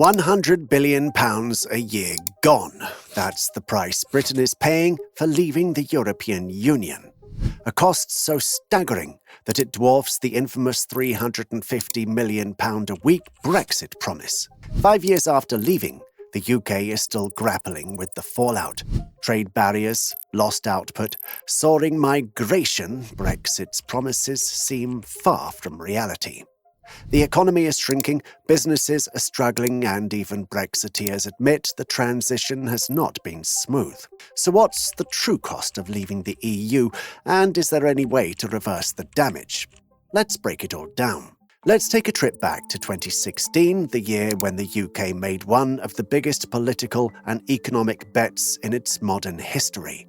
£100 billion a year gone. That's the price Britain is paying for leaving the European Union. A cost so staggering that it dwarfs the infamous £350 million a week Brexit promise. 5 years after leaving, the UK is still grappling with the fallout. Trade barriers, lost output, soaring migration. Brexit's promises seem far from reality. The economy is shrinking, businesses are struggling, and even Brexiteers admit the transition has not been smooth. So what's the true cost of leaving the EU, and is there any way to reverse the damage? Let's break it all down. Let's take a trip back to 2016, the year when the UK made one of the biggest political and economic bets in its modern history.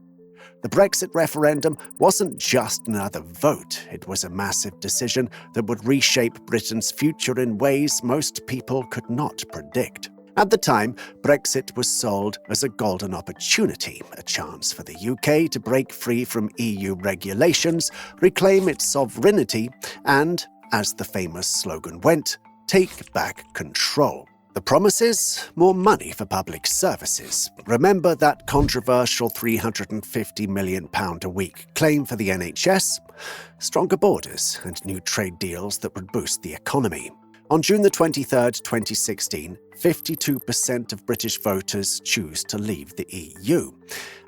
The Brexit referendum wasn't just another vote. It was a massive decision that would reshape Britain's future in ways most people could not predict. At the time, Brexit was sold as a golden opportunity, a chance for the UK to break free from EU regulations, reclaim its sovereignty, and, as the famous slogan went, take back control. The promises? More money for public services. Remember that controversial £350 million a week claim for the NHS? Stronger borders and new trade deals that would boost the economy. On June 23, 2016, 52% of British voters choose to leave the EU.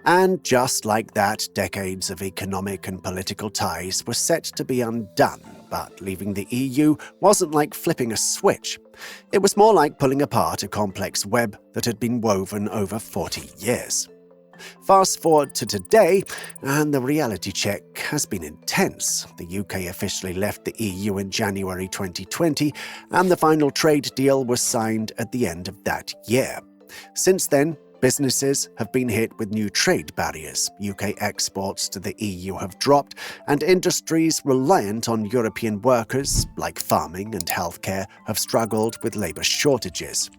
And just like that, decades of economic and political ties were set to be undone. But leaving the EU wasn't like flipping a switch. It was more like pulling apart a complex web that had been woven over 40 years. Fast forward to today, and the reality check has been intense. The UK officially left the EU in January 2020, and the final trade deal was signed at the end of that year. Since then, businesses have been hit with new trade barriers. UK exports to the EU have dropped, and industries reliant on European workers, like farming and healthcare, have struggled with labour shortages.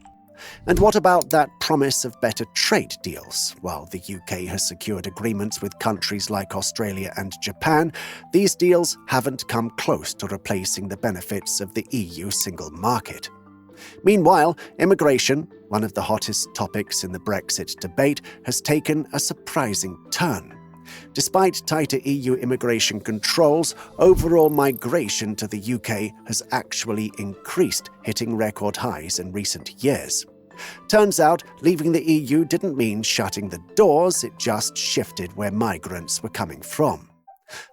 And what about that promise of better trade deals? While the UK has secured agreements with countries like Australia and Japan, these deals haven't come close to replacing the benefits of the EU single market. Meanwhile, immigration, one of the hottest topics in the Brexit debate, has taken a surprising turn. Despite tighter EU immigration controls, overall migration to the UK has actually increased, hitting record highs in recent years. Turns out, leaving the EU didn't mean shutting the doors, it just shifted where migrants were coming from.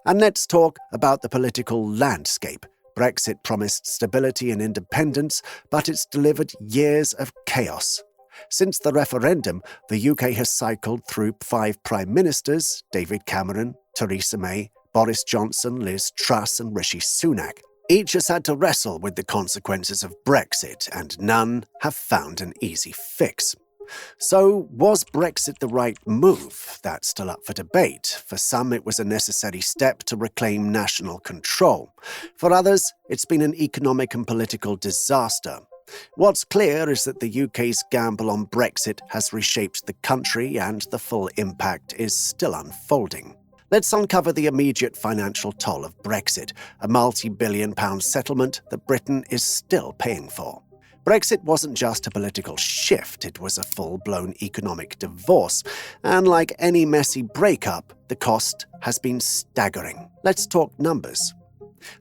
And let's talk about the political landscape. Brexit promised stability and independence, but it's delivered years of chaos. Since the referendum, the UK has cycled through 5 prime ministers: David Cameron, Theresa May, Boris Johnson, Liz Truss, and Rishi Sunak. Each has had to wrestle with the consequences of Brexit, and none have found an easy fix. So, was Brexit the right move? That's still up for debate. For some, it was a necessary step to reclaim national control. For others, it's been an economic and political disaster. What's clear is that the UK's gamble on Brexit has reshaped the country, and the full impact is still unfolding. Let's uncover the immediate financial toll of Brexit, a multi-billion-pound settlement that Britain is still paying for. Brexit wasn't just a political shift, it was a full-blown economic divorce, and like any messy breakup, the cost has been staggering. Let's talk numbers.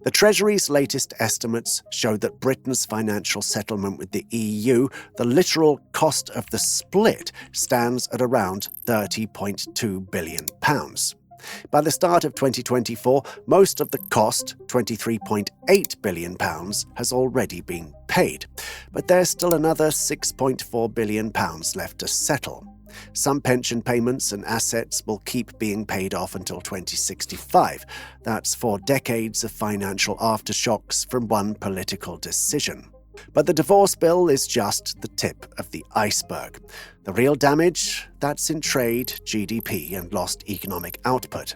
The Treasury's latest estimates show that Britain's financial settlement with the EU, the literal cost of the split, stands at around £30.2 billion. By the start of 2024, most of the cost, £23.8 billion, has already been paid. But there's still another £6.4 billion left to settle. Some pension payments and assets will keep being paid off until 2065. That's 4 decades of financial aftershocks from one political decision. But the divorce bill is just the tip of the iceberg. The real damage? That's in trade, GDP, and lost economic output.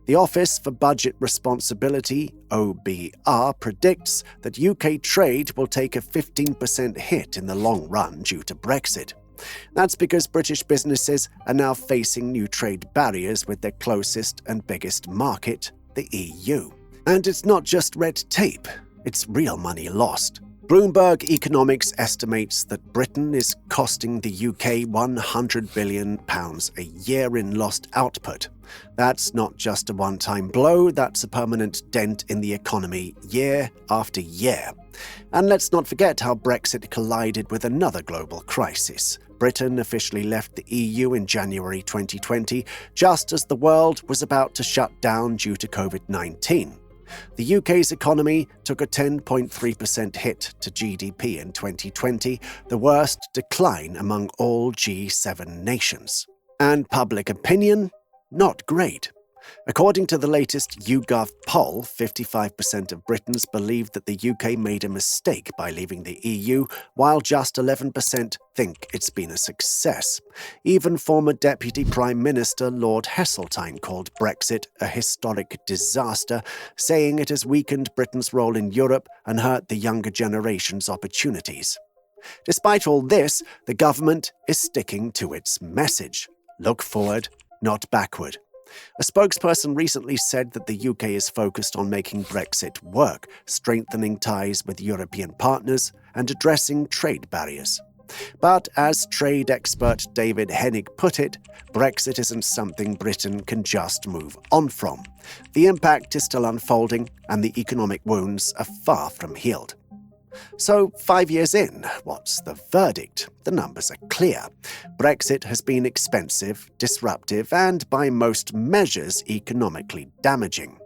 The Office for Budget Responsibility, OBR, predicts that UK trade will take a 15% hit in the long run due to Brexit. That's because British businesses are now facing new trade barriers with their closest and biggest market, the EU. And it's not just red tape, it's real money lost. Bloomberg Economics estimates that Britain is costing the UK £100 billion a year in lost output. That's not just a one-time blow, that's a permanent dent in the economy year after year. And let's not forget how Brexit collided with another global crisis. Britain officially left the EU in January 2020, just as the world was about to shut down due to COVID-19. The UK's economy took a 10.3% hit to GDP in 2020, the worst decline among all G7 nations. And public opinion? Not great. According to the latest YouGov poll, 55% of Britons believe that the UK made a mistake by leaving the EU, while just 11% think it's been a success. Even former Deputy Prime Minister Lord Heseltine called Brexit a historic disaster, saying it has weakened Britain's role in Europe and hurt the younger generation's opportunities. Despite all this, the government is sticking to its message. Look forward, not backward. A spokesperson recently said that the UK is focused on making Brexit work, strengthening ties with European partners, and addressing trade barriers. But as trade expert David Hennig put it, Brexit isn't something Britain can just move on from. The impact is still unfolding, and the economic wounds are far from healed. So, 5 years in, what's the verdict? The numbers are clear. Brexit has been expensive, disruptive, and by most measures economically damaging.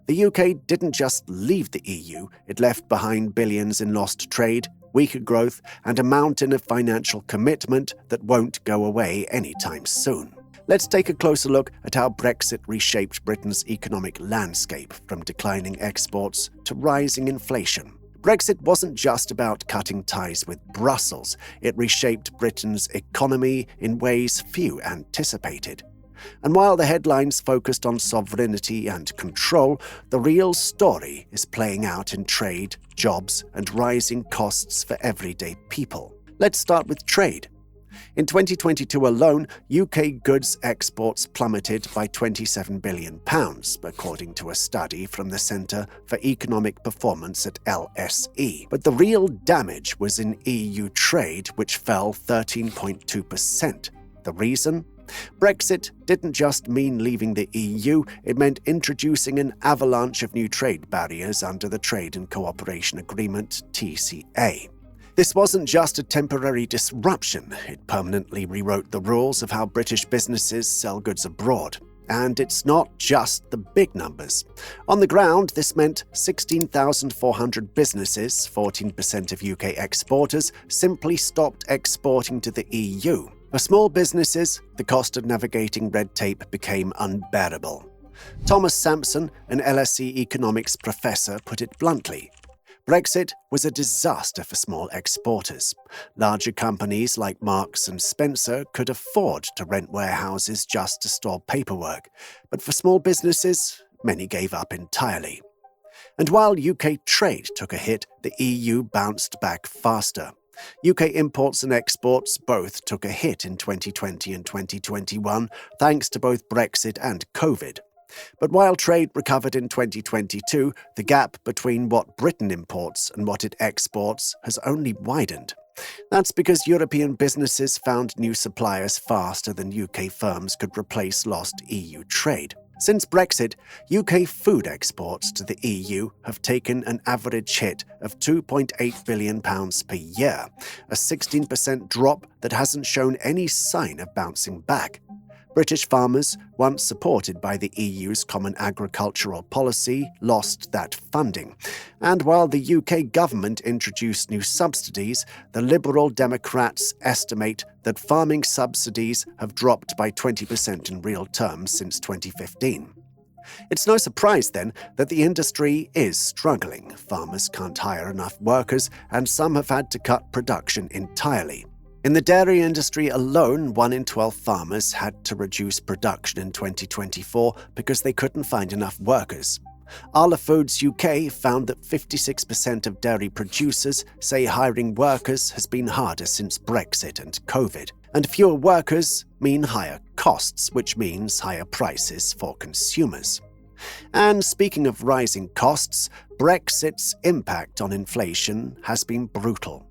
The UK didn't just leave the EU, it left behind billions in lost trade, weaker growth, and a mountain of financial commitment that won't go away anytime soon. Let's take a closer look at how Brexit reshaped Britain's economic landscape, from declining exports to rising inflation. Brexit wasn't just about cutting ties with Brussels, it reshaped Britain's economy in ways few anticipated. And while the headlines focused on sovereignty and control, the real story is playing out in trade, jobs, and rising costs for everyday people. Let's start with trade. In 2022 alone, UK goods exports plummeted by £27 billion, according to a study from the Centre for Economic Performance at LSE. But the real damage was in EU trade, which fell 13.2%. The reason? Brexit didn't just mean leaving the EU, it meant introducing an avalanche of new trade barriers under the Trade and Cooperation Agreement, TCA. This wasn't just a temporary disruption, it permanently rewrote the rules of how British businesses sell goods abroad. And it's not just the big numbers. On the ground, this meant 16,400 businesses, 14% of UK exporters, simply stopped exporting to the EU. For small businesses, the cost of navigating red tape became unbearable. Thomas Sampson, an LSE economics professor, put it bluntly. Brexit was a disaster for small exporters. Larger companies like Marks and Spencer could afford to rent warehouses just to store paperwork, but for small businesses, many gave up entirely. And while UK trade took a hit, the EU bounced back faster. UK imports and exports both took a hit in 2020 and 2021, thanks to both Brexit and COVID. But while trade recovered in 2022, the gap between what Britain imports and what it exports has only widened. That's because European businesses found new suppliers faster than UK firms could replace lost EU trade. Since Brexit, UK food exports to the EU have taken an average hit of £2.8 billion per year, a 16% drop that hasn't shown any sign of bouncing back. British farmers, once supported by the EU's Common Agricultural Policy, lost that funding. And while the UK government introduced new subsidies, the Liberal Democrats estimate that farming subsidies have dropped by 20% in real terms since 2015. It's no surprise, then, that the industry is struggling. Farmers can't hire enough workers, and some have had to cut production entirely. In the dairy industry alone, 1 in 12 farmers had to reduce production in 2024 because they couldn't find enough workers. Arla Foods UK found that 56% of dairy producers say hiring workers has been harder since Brexit and COVID. And fewer workers mean higher costs, which means higher prices for consumers. And speaking of rising costs, Brexit's impact on inflation has been brutal.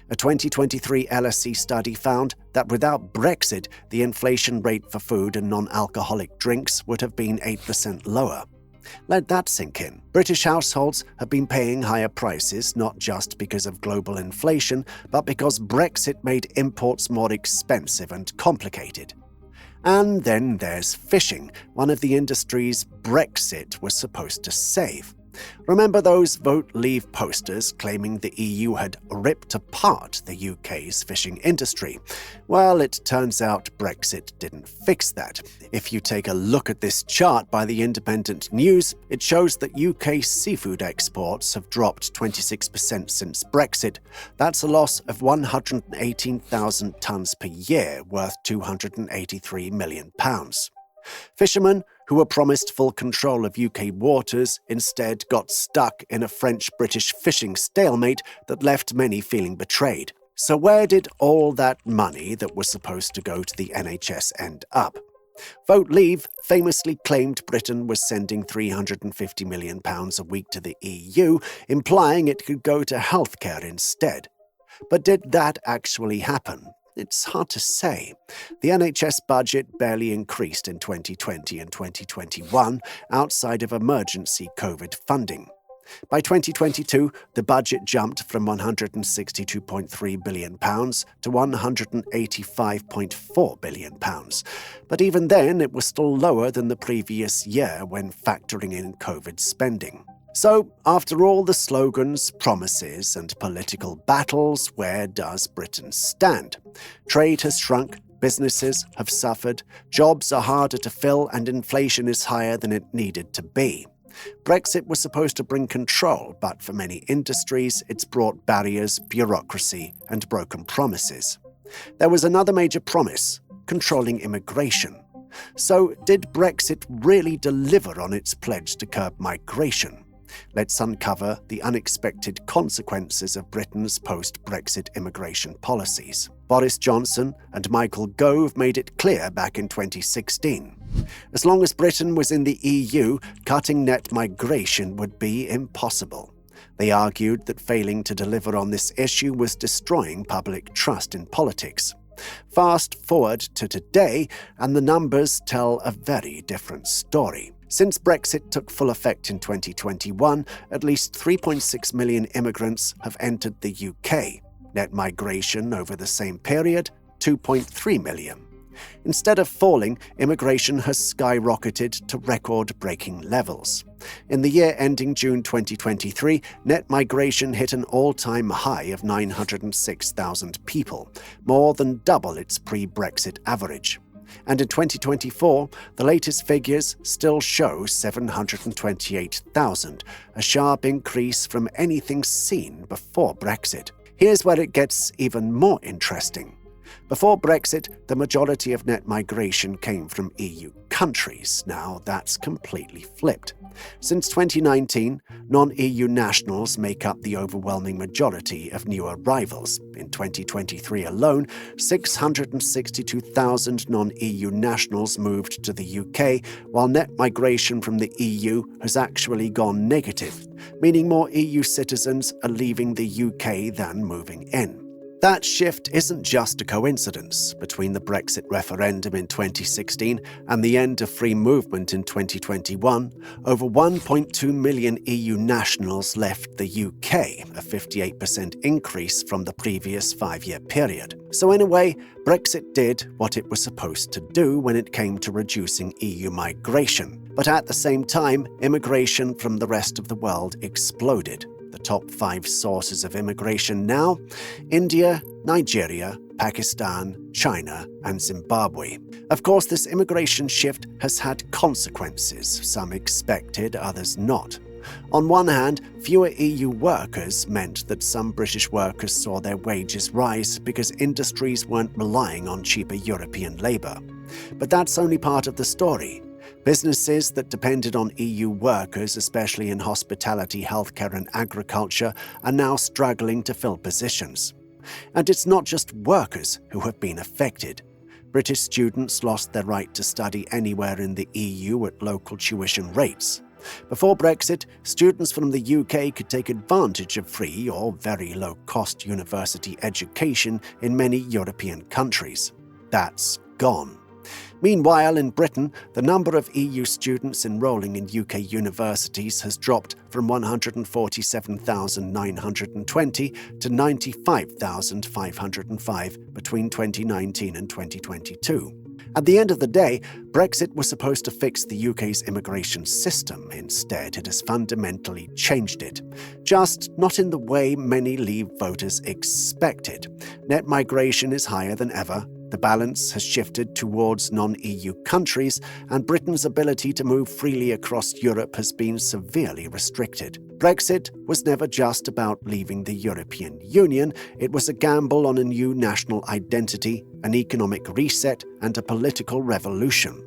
A 2023 LSE study found that without Brexit, the inflation rate for food and non-alcoholic drinks would have been 8% lower. Let that sink in. British households have been paying higher prices not just because of global inflation, but because Brexit made imports more expensive and complicated. And then there's fishing, one of the industries Brexit was supposed to save. Remember those Vote Leave posters claiming the EU had ripped apart the UK's fishing industry? Well, it turns out Brexit didn't fix that. If you take a look at this chart by the Independent News, it shows that UK seafood exports have dropped 26% since Brexit. That's a loss of 118,000 tonnes per year, worth £283 million. Fishermen who were promised full control of UK waters instead got stuck in a French-British fishing stalemate that left many feeling betrayed. So where did all that money that was supposed to go to the NHS end up? Vote Leave famously claimed Britain was sending £350 million a week to the EU, implying it could go to healthcare instead. But did that actually happen? It's hard to say. The NHS budget barely increased in 2020 and 2021 outside of emergency COVID funding. By 2022, the budget jumped from £162.3 billion to £185.4 billion. But even then, it was still lower than the previous year when factoring in COVID spending. So, after all the slogans, promises, and political battles, where does Britain stand? Trade has shrunk, businesses have suffered, jobs are harder to fill, and inflation is higher than it needed to be. Brexit was supposed to bring control, but for many industries, it's brought barriers, bureaucracy, and broken promises. There was another major promise: controlling immigration. So, did Brexit really deliver on its pledge to curb migration? Let's uncover the unexpected consequences of Britain's post-Brexit immigration policies. Boris Johnson and Michael Gove made it clear back in 2016. As long as Britain was in the EU, cutting net migration would be impossible. They argued that failing to deliver on this issue was destroying public trust in politics. Fast forward to today, and the numbers tell a very different story. Since Brexit took full effect in 2021, at least 3.6 million immigrants have entered the UK. Net migration over the same period, 2.3 million. Instead of falling, immigration has skyrocketed to record-breaking levels. In the year ending June 2023, net migration hit an all-time high of 906,000 people, more than double its pre-Brexit average. And in 2024, the latest figures still show 728,000, a sharp increase from anything seen before Brexit. Here's where it gets even more interesting. Before Brexit, the majority of net migration came from EU countries. Now that's completely flipped. Since 2019, non-EU nationals make up the overwhelming majority of new arrivals. In 2023 alone, 662,000 non-EU nationals moved to the UK, while net migration from the EU has actually gone negative, meaning more EU citizens are leaving the UK than moving in. That shift isn't just a coincidence. Between the Brexit referendum in 2016 and the end of free movement in 2021, over 1.2 million EU nationals left the UK, a 58% increase from the previous 5-year period. So in a way, Brexit did what it was supposed to do when it came to reducing EU migration. But at the same time, immigration from the rest of the world exploded. The top 5 sources of immigration now: India, Nigeria, Pakistan, China, and Zimbabwe. Of course, this immigration shift has had consequences, some expected, others not. On one hand, fewer EU workers meant that some British workers saw their wages rise because industries weren't relying on cheaper European labour. But that's only part of the story. Businesses that depended on EU workers, especially in hospitality, healthcare, and agriculture, are now struggling to fill positions. And it's not just workers who have been affected. British students lost their right to study anywhere in the EU at local tuition rates. Before Brexit, students from the UK could take advantage of free or very low-cost university education in many European countries. That's gone. Meanwhile, in Britain, the number of EU students enrolling in UK universities has dropped from 147,920 to 95,505 between 2019 and 2022. At the end of the day, Brexit was supposed to fix the UK's immigration system. Instead, it has fundamentally changed it, just not in the way many Leave voters expected. Net migration is higher than ever. The balance has shifted towards non-EU countries, and Britain's ability to move freely across Europe has been severely restricted. Brexit was never just about leaving the European Union. It was a gamble on a new national identity, an economic reset, and a political revolution.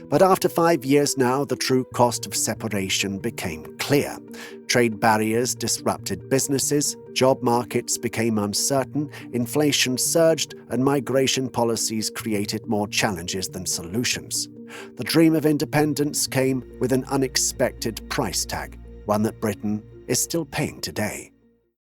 But after 5 years now, the true cost of separation became clear. Trade barriers disrupted businesses, job markets became uncertain, inflation surged, and migration policies created more challenges than solutions. The dream of independence came with an unexpected price tag, one that Britain is still paying today.